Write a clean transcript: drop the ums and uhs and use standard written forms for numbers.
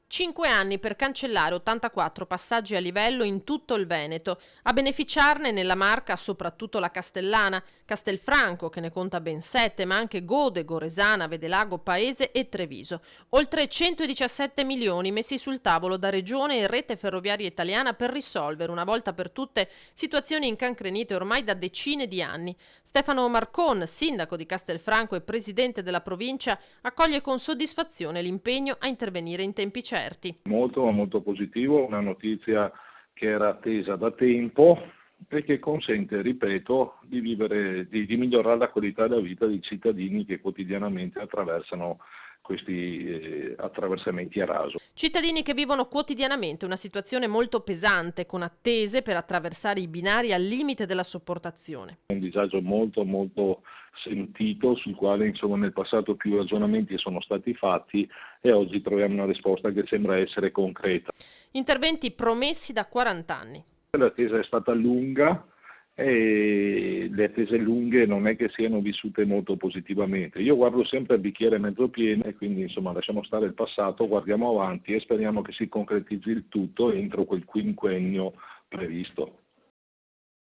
5 anni per cancellare 84 passaggi a livello in tutto il Veneto. A beneficiarne nella Marca soprattutto la Castellana, Castelfranco che ne conta ben 7, ma anche Gode, Goresana, Vedelago, Paese e Treviso. Oltre 117 milioni messi sul tavolo da Regione e Rete Ferroviaria Italiana per risolvere una volta per tutte situazioni incancrenite ormai da decine di anni. Stefano Marcon, sindaco di Castelfranco e presidente della provincia, accoglie con soddisfazione l'impegno a intervenire in tempi certi. Molto positivo, una notizia che era attesa da tempo e che consente, ripeto, di migliorare la qualità della vita dei cittadini che quotidianamente attraversano questi attraversamenti a raso. Cittadini che vivono quotidianamente una situazione molto pesante, con attese per attraversare i binari al limite della sopportazione. Un disagio molto sentito, sul quale insomma nel passato più ragionamenti sono stati fatti e oggi troviamo una risposta che sembra essere concreta. Interventi promessi da 40 anni. L'attesa è stata lunga e le attese lunghe non è che siano vissute molto positivamente. Io guardo sempre il bicchiere mezzo pieno e quindi insomma lasciamo stare il passato, guardiamo avanti e speriamo che si concretizzi il tutto entro quel quinquennio previsto.